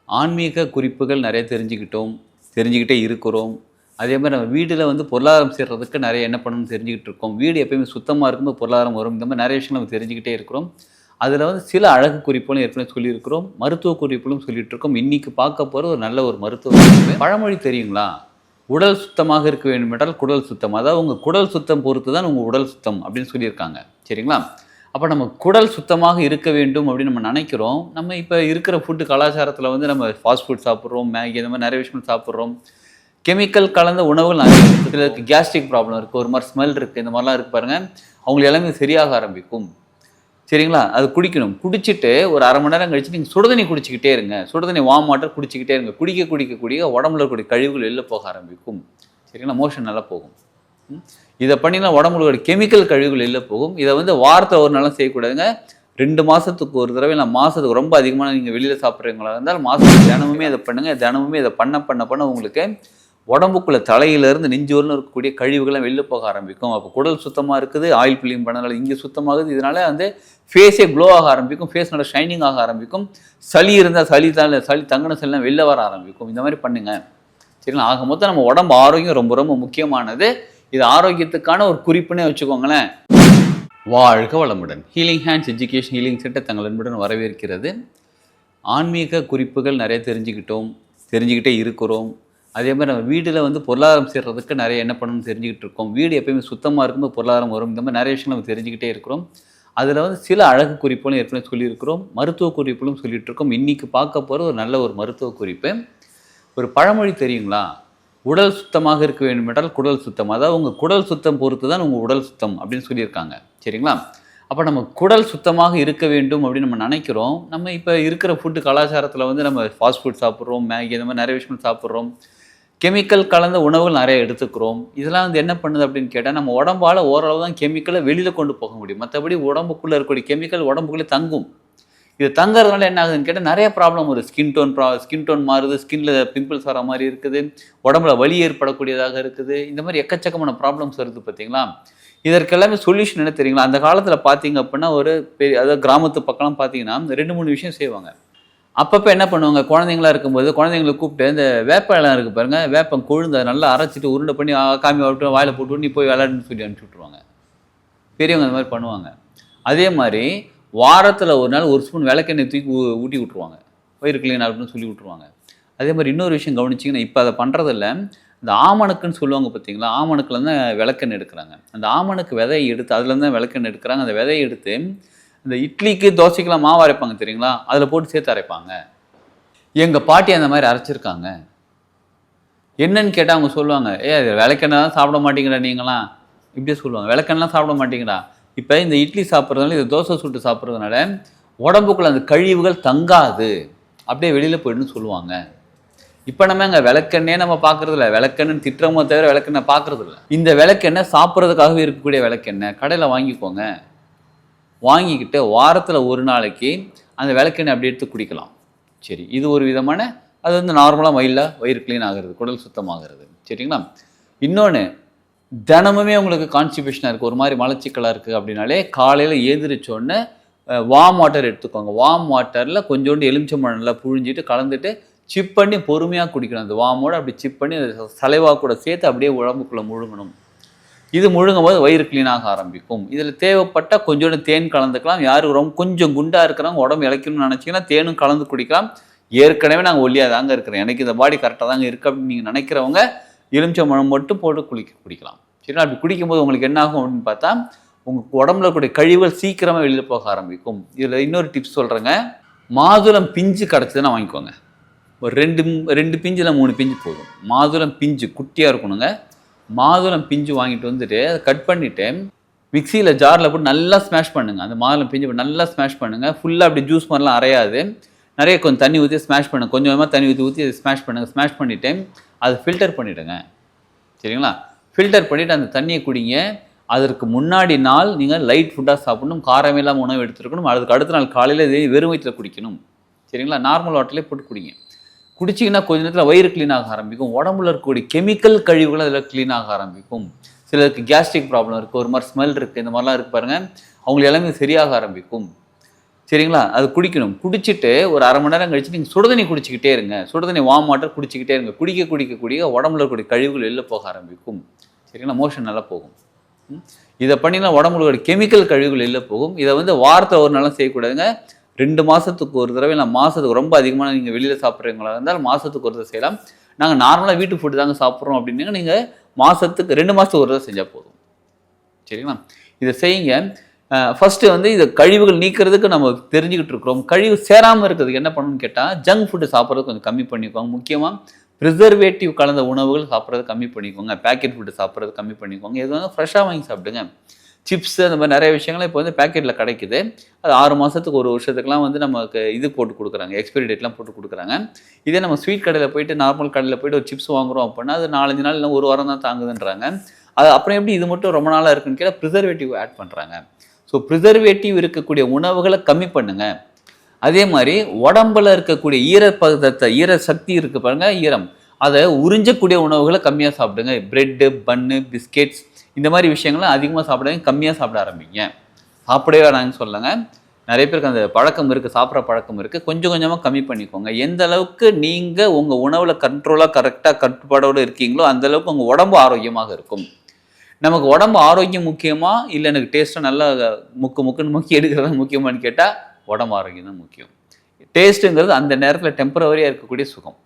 ஆன்மீக குறிப்புகள் நிறைய தெரிஞ்சுக்கிட்டே இருக்கிறோம். அதே மாதிரி நம்ம வீட்டில் வந்து பொருளாதாரம் சேர்றதுக்கு நிறைய என்ன பண்ணணும்னு தெரிஞ்சுக்கிட்டு இருக்கோம். வீடு எப்பயுமே சுத்தமாக இருக்கும்போது பொருளாதாரம் வரும். இந்த மாதிரி நிறைய விஷயங்கள் நம்ம தெரிஞ்சுக்கிட்டே இருக்கிறோம். அதில் வந்து சில அழகு குறிப்புகளும் ஏற்கனவே சொல்லியிருக்கிறோம். மருத்துவ குறிப்புகளும் சொல்லிட்டு இருக்கோம். இன்னைக்கு பார்க்க போகிற ஒரு நல்ல ஒரு மருத்துவ குறிப்பு. பழமொழி தெரியுங்களா? உடல் சுத்தமாக இருக்க வேண்டும் என்றால் குடல் சுத்தம். அதாவது உங்கள் குடல் சுத்தம் பொறுத்து தான் உங்கள் உடல் சுத்தம் அப்படின்னு சொல்லியிருக்காங்க. சரிங்களா? அப்போ நம்ம குடல் சுத்தமாக இருக்க வேண்டும் அப்படின்னு நம்ம நினைக்கிறோம். நம்ம இப்போ இருக்கிற ஃபுட்டு கலாச்சாரத்தில் வந்து நம்ம ஃபாஸ்ட் ஃபுட் சாப்பிட்றோம், மேகி இந்த மாதிரி நிறைய விஷயங்கள் சாப்பிட்றோம். கெமிக்கல் கலந்த உணவுகள் நிறைய இருக்குது. சிலருக்கு கேஸ்ட்ரிக் ப்ராப்ளம் இருக்குது, ஒரு மாதிரி ஸ்மெல் இருக்குது, இந்த மாதிரிலாம் இருக்குது பாருங்கள். அவங்களுக்கு எல்லாமே சரியாக ஆரம்பிக்கும். சரிங்களா? அது குடிக்கணும். குடிச்சிட்டு ஒரு அரை மணி நேரம் கழிச்சு நீங்கள் சுடுதண்ணி குடிச்சிக்கிட்டே இருங்க. சுடுதண்ணி வார்ம் வாட்டர் குடிச்சிக்கிட்டே இருங்க. குடிக்க உடம்புல இருக்கக்கூடிய கழிவுகள் வெளில போக ஆரம்பிக்கும். சரிங்களா? மோஷன் நல்லா போகும். இதை பண்ணினா உடம்புல ஒரு கெமிக்கல் கழிவுகள் வெளில போகும். இதை வந்து வாரத்தில் ஒரு நாளும் செய்யக்கூடாதுங்க. 2 மாதத்துக்கு ஒரு தடவை, இல்லை மாதத்துக்கு ரொம்ப அதிகமான நீங்கள் வெளியில் சாப்பிட்றீங்களா இருந்தால் மாதத்துக்கு தினமுமே இதை பண்ணுங்கள். தினமுமே இதை பண்ண உங்களுக்கு உடம்புக்குள்ளே தலையிலேருந்து நெஞ்சு வரலும் இருக்கக்கூடிய கழிவுகள்லாம் வெளில போக ஆரம்பிக்கும். அப்போ குடல் சுத்தமாக இருக்குது, ஆயில் ஃபில்லிங் பண்ணனால இங்கே சுத்தமாகுது. இதனால் வந்து ஃபேஸே க்ளோ ஆக ஆரம்பிக்கும், ஃபேஸ் நல்லா ஷைனிங் ஆக ஆரம்பிக்கும். சளி இருந்தால் சளி தங்கின சளிலாம் வெளில வர ஆரம்பிக்கும். இந்த மாதிரி பண்ணுங்கள். சரிங்களா? ஆக மொத்தம் நம்ம உடம்பு ஆரோக்கியம் ரொம்ப ரொம்ப முக்கியமானது. இது ஆரோக்கியத்துக்கான ஒரு குறிப்புன்னே வச்சுக்கோங்களேன். வாழ்க வளமுடன். Healing hands education healing centre தங்கள் அன்புடன் வரவேற்கிறது. ஆன்மீக குறிப்புகள் நிறைய தெரிஞ்சுக்கிட்டே இருக்கிறோம். அதே மாதிரி நம்ம வீட்டில் வந்து பொருளாதாரம் சேர்றதுக்கு நிறைய என்ன பண்ணணும்னு தெரிஞ்சுக்கிட்டு இருக்கோம். வீடு எப்பயுமே சுத்தமாக இருக்கும்போது பொருளாதாரம் வரும். இந்த மாதிரி நிறைய விஷயங்கள் நம்ம தெரிஞ்சுக்கிட்டே இருக்கிறோம். அதில் வந்து சில அழகு குறிப்புகளும் ஏற்கனவே சொல்லியிருக்கிறோம். மருத்துவ குறிப்புகளும் சொல்லிட்டு இருக்கோம். இன்றைக்கி பார்க்க போகிற ஒரு நல்ல ஒரு மருத்துவ குறிப்பு. ஒரு பழமொழி தெரியுங்களா? உடல் சுத்தமாக இருக்க வேண்டும் என்றால் குடல் சுத்தம். அதாவது உங்கள் குடல் சுத்தம் பொறுத்து தான் உங்கள் உடல் சுத்தம் அப்படின்னு சொல்லியிருக்காங்க. சரிங்களா? அப்போ நம்ம குடல் சுத்தமாக இருக்க வேண்டும் அப்படின்னு நம்ம நினைக்கிறோம். நம்ம இப்போ இருக்கிற ஃபுட்டு கலாச்சாரத்தில் வந்து நம்ம ஃபாஸ்ட் ஃபுட் சாப்பிட்றோம், மேகி இந்த மாதிரி நிறைய விஷயங்கள் சாப்பிட்றோம். கெமிக்கல் கலந்த உணவுகள் நிறைய எடுத்துக்கிறோம். இதெல்லாம் வந்து என்ன பண்ணுது அப்படின்னு கேட்டால், நம்ம உடம்பால் ஓரளவு தான் கெமிக்கலை வெளியில் கொண்டு போக முடியும். மற்றபடி உடம்புக்குள்ளே இருக்கக்கூடிய கெமிக்கல் உடம்புக்குள்ளே தங்கும். இது தங்குறதுனால என்ன ஆகுதுன்னு கேட்டால் நிறைய ப்ராப்ளம் வருது. ஸ்கின் டோன் மாறுது, ஸ்கின்ல பிம்பிள்ஸ் வர மாதிரி இருக்குது, உடம்புல வலி ஏற்படக்கூடியதாக இருக்குது. இந்த மாதிரி எக்கச்சக்கமான ப்ராப்ளம்ஸ் வருது பார்த்தீங்களா? இதற்கெல்லாமே சொல்யூஷன் என்ன தெரியுங்களா? அந்த காலத்தில் பார்த்தீங்க அப்படின்னா ஒரு அதாவது கிராமத்து பக்கம்லாம் பார்த்தீங்கன்னா 2-3 விஷயம் செய்வாங்க. அப்பப்போ என்ன பண்ணுவாங்க, குழந்தைங்களா இருக்கும்போது குழந்தைங்களை கூப்பிட்டு இந்த வேப்ப இலை இருக்குது பாருங்கள், வேப்பம் கொழுந்து அதை நல்லா அரைச்சிட்டு உருண்டை பண்ணி காமி விட்டு வாயில் போட்டு நீ போய் விளையாடுன்னு சொல்லி அனுப்பிச்சி விட்ருவாங்க. பெரியவங்க அந்த மாதிரி பண்ணுவாங்க. அதே மாதிரி வாரத்தில் ஒரு நாள் ஒரு ஸ்பூன் விளக்கெண்ணெய் தூக்கி ஊட்டி விட்ருவாங்க, வயிறு கிளீன் ஆகட்டும்னு சொல்லி விட்ருவாங்க. அதே மாதிரி இன்னொரு விஷயம் கவனிச்சிங்கன்னா, இப்போ அதை பண்ணுறதில்ல, இந்த ஆமணக்குன்னு சொல்லுவாங்க பார்த்தீங்களா? ஆமணக்குலேருந்து விளக்கெண்ணெய் எடுக்கிறாங்க. அந்த ஆமணக்கு விதையை எடுத்து அதுலேருந்து தான் விளக்கெண்ணெய் எடுக்கிறாங்க. அந்த விதையை எடுத்து இந்த இட்லிக்கு தோசைக்கெல்லாம் மாவு அரைப்பாங்க தெரியுங்களா? அதில் போட்டு சேர்த்து அரைப்பாங்க. எங்கள் பாட்டி அந்த மாதிரி அரைச்சிருக்காங்க. என்னன்னு கேட்டால் அவங்க சொல்லுவாங்க, அது விளக்கெண்ணெய் தான் சாப்பிட மாட்டேங்கிறா நீங்களாம், இப்படியே சொல்லுவாங்க. விளக்கெண்ணெலாம் சாப்பிட மாட்டேங்கிறா. இப்போ இந்த இட்லி சாப்பிட்றதுனால, இந்த தோசை சுட்டு சாப்பிட்றதுனால உடம்புக்குள்ள அந்த கழிவுகள் தங்காது, அப்படியே வெளியில் போயிடுன்னு சொல்லுவாங்க. இப்போ நம்ம அங்கே விளக்கெண்ணே நம்ம பார்க்குறதில்ல. விளக்கெண்ணு திட்டுறமோ தவிர விளக்கெண்ணெய் பார்க்குறதில்ல. இந்த விளக்கெண்ணெய் சாப்பிட்றதுக்காகவே இருக்கக்கூடிய விளக்கெண்ணெய் கடையில் வாங்கிக்கோங்க. வாங்கிக்கிட்டு வாரத்தில் ஒரு நாளைக்கு அந்த விளக்கெண்ணெய் அப்படி எடுத்து குடிக்கலாம். சரி, இது ஒரு விதமான அது வந்து நார்மலாக வயிறு க்ளீன் ஆகிறது, குடல் சுத்தமாகிறது. சரிங்களா? இன்னொன்று, தினமுமே உங்களுக்கு கான்ஸ்டிபேஷனாக இருக்குது, ஒரு மாதிரி மலச்சிக்கலாக இருக்குது அப்படின்னாலே காலையில் எழுந்திரிச்சோடனே வார்ம் வாட்டர் எடுத்துக்கோங்க. வார்ம் வாட்டரில் கொஞ்சோண்டு எலுமிச்சம்பழம் நல்லா புழிஞ்சிட்டு கலந்துட்டு சிப் பண்ணி பொறுமையாக குடிக்கணும். அந்த வார்மோடு அப்படி சிப் பண்ணி சலைவா கூட சேர்த்து அப்படியே உடம்புக்குள்ளே முழுங்கணும். இது முழுங்கும் போது வயிறு க்ளீனாக ஆரம்பிக்கும். இதில் தேவைப்பட்டால் கொஞ்சோண்டு தேன் கலந்துக்கலாம். யாருக்கு ரொம்ப கொஞ்சம் குண்டாக இருக்கிறவங்க உடம்பு இளைக்கணும்னு நினச்சிங்கன்னா தேனும் கலந்து குடிக்கலாம். ஏற்கனவே நாங்கள் ஒல்லியாக தாங்க இருக்கிறேன், எனக்கு இந்த பாடி கரெக்டாக தாங்க இருக்குது அப்படின்னு நீங்கள் நினைக்கிறவங்க எலுமிச்சம்பழம் மட்டும் போட்டு குடிக்கலாம். சரிங்களா? அப்படி குடிக்கும்போது உங்களுக்கு என்ன ஆகும் அப்படின்னு பார்த்தா, உங்கள் உடம்புல கூடிய கழிவுகள் சீக்கிரமாக வெளியில் போக ஆரம்பிக்கும். இதில் இன்னொரு டிப்ஸ் சொல்கிறேங்க. மாதுளம் பிஞ்சு கிடச்சதுன்னா வாங்கிக்கோங்க. ஒரு 2 பிஞ்சில் 3 பிஞ்சு போதும். மாதுளம் பிஞ்சு குட்டியாக இருக்கணுங்க. மாதுளம் பிஞ்சு வாங்கிட்டு வந்துட்டு அதை கட் பண்ணிவிட்டு மிக்சியில் ஜாரில் போட்டு நல்லா ஸ்மாஷ் பண்ணுங்கள். அந்த மாதுளம் பிஞ்சு நல்லா ஸ்மாஷ் பண்ணுங்கள். ஃபுல்லாக அப்படி ஜூஸ் மாதிரிலாம் அரையாது, நிறைய கொஞ்சம் தண்ணி ஊற்றி ஸ்மாஷ் பண்ணுங்கள். கொஞ்சமாக தண்ணி ஊற்றி அதை ஸ்மாஷ் பண்ணுங்கள். ஸ்மாஷ் பண்ணிவிட்டு அதை ஃபில்டர் பண்ணிவிடுங்க. சரிங்களா? ஃபில்டர் பண்ணிவிட்டு அந்த தண்ணியை குடிங்க. அதற்கு முன்னாடி நாள் நீங்கள் லைட் ஃபுட்டாக சாப்பிடணும், காரமே இல்லாமல் உணவு எடுத்துருக்கணும். அதுக்கு அடுத்த நாள் காலையில் வெறும் வயிற்றில் குடிக்கணும். சரிங்களா? நார்மல் வாட்டர்லேயே போட்டு குடிங்க. குடிச்சிங்கன்னா கொஞ்ச நேரத்தில் வயிறு க்ளீன் ஆக ஆரம்பிக்கும். உடம்புல இருக்கக்கூடிய கெமிக்கல் கழிவுகள் அதில் க்ளீன் ஆக ஆரம்பிக்கும். சிலருக்கு கேஸ்ட்ரிக் ப்ராப்ளம் இருக்குது, ஒரு மாதிரி ஸ்மெல் இருக்குது, இந்த மாதிரிலாம் இருக்குது பாருங்கள், அவங்களுக்கு எல்லாமே சரியாக ஆரம்பிக்கும். சரிங்களா? அது குடிக்கணும். குடிச்சிட்டு ஒரு 1/2 மணி நேரம் கழிச்சு நீங்க சுடுதண்ணி குடிச்சுக்கிட்டே இருங்க. சுடுதண்ணி வார்ம் வாட்டர் குடிச்சுக்கிட்டே இருங்க. குடிக்க உடம்புல இருக்கக்கூடிய கழிவுகள் வெளில போக ஆரம்பிக்கும். சரிங்களா? மோஷன் நல்லா போகும். இத பண்ணினா உடம்புல இருக்கிற கெமிக்கல் கழிவுகள் வெளில போகும். இத வந்து வாரத்துல ஒரு நாளும் செய்யக்கூடாதுங்க. 2 மாசத்துக்கு ஒரு தடவை, இல்ல மாசத்துக்கு ரொம்ப அதிகமான நீங்க வெளியில சாப்பிடுறவங்களா இருந்தால் மாசத்துக்கு ஒரு தடவை செய்யலாம். நாங்க நார்மலா வீட்டு ஃபுட் தாங்க சாப்பிடுறோம் அப்படின்னீங்கன்னா, நீங்க மாசத்துக்கு 2 மாசத்துக்கு ஒரு தடவை செஞ்சா போதும். சரிங்களா? இத செய்யுங்க. ஃபர்ஸ்ட்டு வந்து இத கழிவுகள் நீக்கிறதுக்கு நம்ம தெரிஞ்சுக்கிட்டு இருக்கிறோம். கழிவு சேராம இருக்கிறதுக்கு என்ன பண்ணணும்னு கேட்டா, ஜங்க் ஃபுட் சாப்பிடுறத கொஞ்சம் கம்மி பண்ணிக்கோங்க. முக்கியமா பிரிசர்வேட்டிவ் கலந்த உணவுகள் சாப்பிடுறத கம்மி பண்ணிக்கோங்க. பேக்கெட் ஃபுட் சாப்பிடுறத கம்மி பண்ணிக்கோங்க. எது வேணா ஃப்ரெஷ்ஷா வாங்கி சாப்பிடுங்க. சிப்ஸ் அந்த மாதிரி நிறைய விஷயங்கள் இப்போ வந்து பேக்கெட்ல கிடைக்குது. அது 6 மாசத்துக்கு 1 வருஷத்துக்குலாம் வந்து நமக்கு இது போட்டு குடுக்குறாங்க. எக்ஸ்பைரி டேட்லாம் போட்டு குடுக்குறாங்க. இதே நம்ம ஸ்வீட் கடையில போயிட்டு, நார்மல் கடையில போயிட்டு ஒரு சிப்ஸ் வாங்குறோம் அப்படின்னா, அது 4, 5 நாள் இல்ல 1 வாரம் தான் தாங்குதுன்றாங்க. அது அப்புறம் எப்படி இது மட்டும் ரொம்ப நாளா இருக்குன்னு கேட்டா, பிரிசர்வேட்டிவ் ஆட் பண்றாங்க. ஸோ பிரிசர்வேட்டிவ் இருக்கக்கூடிய உணவுகள கம்மி பண்ணுங்க. அதே மாரி உடம்புல இருக்கக்கூடிய ஈரப்பதத்த ஈர சக்தி இருக்கு பாருங்க, ஈரம். அத உறிஞ்சக்கூடிய உணவுகள கம்மியா சாப்பிடுங்க. பிரெட்டு, பன்னு, பிஸ்கெட்ஸ் இந்த மாரி விஷயங்கள்லாம் அதிகமா சாப்பிடாதீங்க. கம்மியா சாப்பிட ஆரம்பிங்க. சாப்பிடவே வேணாம்னு சொல்லலங்க. நெறைய பேருக்கு அந்த பழக்கம் இருக்கு, சாப்பிடுற பழக்கம் இருக்கு. கொஞ்சம் கொஞ்சமா கம்மி பண்ணிக்கோங்க. எந்த அளவுக்கு நீங்க உங்க உணவுல கண்ட்ரோலா, கரெக்ட்டா கட்டுப்பாடோட இருக்கீங்களோ, அந்த அளவுக்கு உங்க உடம்பு ஆரோக்கியமாக இருக்கும். நமக்கு உடம்பு ஆரோக்கியம் முக்கியமா? இல்ல எனக்கு டேஸ்ட்டா நல்லா முக்குன்னு முக்கி எடுக்கிறது தான் முக்கியமான்னு கேட்டா, உடம்பு ஆரோக்கியம் தான் முக்கியம். டேஸ்ட்டுங்கிறது அந்த நேரத்துல டெம்பரவரியா இருக்கக்கூடிய சுகம்.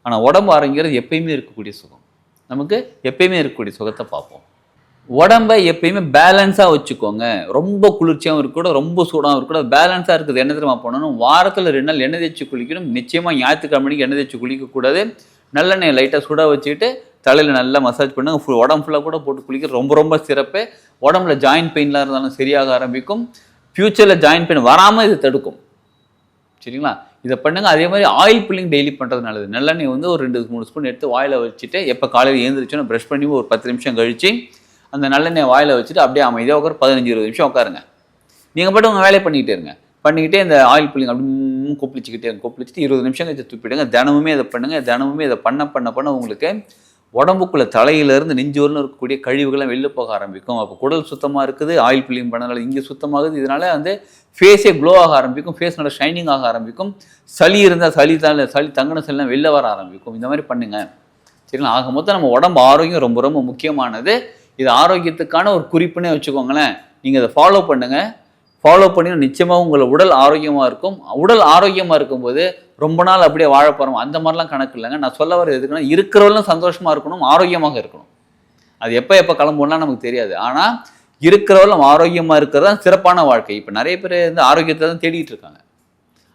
ஆனா உடம்பு ஆரோக்கியங்கிறது எப்பயுமே இருக்கக்கூடிய சுகம். நமக்கு எப்பயுமே இருக்கக்கூடிய சுகத்த பார்ப்போம். உடம்ப எப்பயுமே பேலன்ஸா வச்சுக்கோங்க. ரொம்ப குளிர்ச்சியாவும் இருக்கக்கூடாது, ரொம்ப சூடாவும் இருக்கக்கூடாது. பேலன்ஸா இருக்கிறது என்ன தெரியுமா பண்ணணும்? வாரத்துல 2 நாள் எண்ணெய் தேய்ச்சு குளிக்கணும். நிச்சயமா ஞாயிற்றுக்கிழமை அன்னைக்கு எண்ணெய் தேய்ச்சு குளிக்கக்கூடாது. நல்லெண்ணெய லைட்டா சுட வச்சுட்டு, தலையில நல்லா மசாஜ் பண்ணுங்க. உடம்பு ஃபுல்லா கூட போட்டு குளிக்கிறது ரொம்ப ரொம்ப சிறப்பு. உடம்புல ஜாயிண்ட் பெயின்லாம் இருந்தாலும் சரியாக ஆரம்பிக்கும். ஃபியூச்சர்ல ஜாயிண்ட் பெயின் வராம இது தடுக்கும். சரிங்களா? இத பண்ணுங்க. அதே மாரி ஆயில் புல்லிங் டெய்லி பண்றது நல்லது. நல்லெண்ணெய் வந்து ஒரு 2, 3 ஸ்பூன் எடுத்து வாயில வச்சுட்டு, எப்ப காலையில எழுந்திரிச்சோன பிரஷ் பண்ணி ஒரு 10 நிமிஷம் கழிச்சு, அந்த நல்லெண்ணெய வாயில வச்சுட்டு அப்படியே அமைதியா உட்காரு 15, 20 நிமிஷம் உட்காருங்க. நீங்க பாட்டுக்கு உங்க வேலைய பண்ணிக்கிட்டே இருங்க. பண்ணிக்கிட்டே இந்த ஆயில் புல்லிங் அப்படி கொப்பளிச்சுக்கிட்டே இருங்க. கொப்பளிச்சுட்டு 20 நிமிஷம் கழிச்சு துப்பிடுங்க. தினமுமே இத பண்ணுங்க. தினமுமே இத பண்ண உங்களுக்கு உடம்புக்குள்ள தலையிலிருந்து நெஞ்சு வரலும் இருக்கக்கூடிய கழிவுகள்லாம் வெளில போக ஆரம்பிக்கும். அப்போ குடல் சுத்தமா இருக்குது. ஆயில் புல்லிங் பண்ணனால இங்க சுத்தமாகுது. இதனால வந்து ஃபேஸே க்ளோ ஆக ஆரம்பிக்கும். ஃபேஸ் நல்லா ஷைனிங் ஆக ஆரம்பிக்கும். சளி இருந்தா சளி தங்கின சளிலாம் வெளில வர ஆரம்பிக்கும். இந்த மாதிரி பண்ணுங்க. சரிங்களா? ஆக மொத்தம் நம்ம உடம்பு ஆரோக்கியம் ரொம்ப ரொம்ப முக்கியமானது. இது ஆரோக்கியத்துக்கான ஒரு குறிப்புன்னே வச்சுக்கோங்களேன். நீங்க இத ஃபாலோ பண்ணுங்க. ஃபாலோ பண்ணீங்கன்னா நிச்சயமா உங்கள உடல் ஆரோக்கியமா இருக்கும். உடல் ஆரோக்கியமா இருக்கும்போது ரொம்ப நாள் அப்படியே வாழப் போறோம் அந்த மாதிரிலாம் கணக்கு இல்லைங்க. நான் சொல்ல வர்றது எதுக்குன்னா, இருக்கிறவர்களும் சந்தோஷமா இருக்கணும், ஆரோக்கியமாக இருக்கணும். அது எப்ப கிளம்புவோம்லாம் நமக்கு தெரியாது. ஆனா இருக்கிறவர்களும் ஆரோக்கியமா இருக்கிறது தான் சிறப்பான வாழ்க்கை. இப்ப நிறைய பேர் வந்து ஆரோக்கியத்தை தான் தேடிட்டு இருக்காங்க.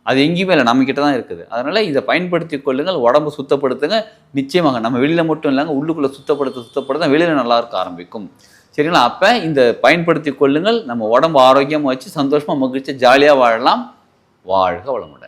அது எங்கேயுமே இல்லை, நம்ம கிட்ட தான் இருக்குது. அதனால இதை பயன்படுத்திக் கொள்ளுங்கள். உடம்பு சுத்தப்படுத்துங்க. நிச்சயமாக நம்ம வெளியில மட்டும் இல்லைங்க, உள்ளுக்குள்ள சுத்தப்படுத்த வெளியில நல்லா இருக்க ஆரம்பிக்கும். சரிங்களா? அப்ப இந்த பயன்படுத்திக் கொள்ளுங்கள். நம்ம உடம்பு ஆரோக்கியமா வச்சு சந்தோஷமா மகிழ்ச்சியா ஜாலியா வாழலாம். வாழ்க வளமுடன்.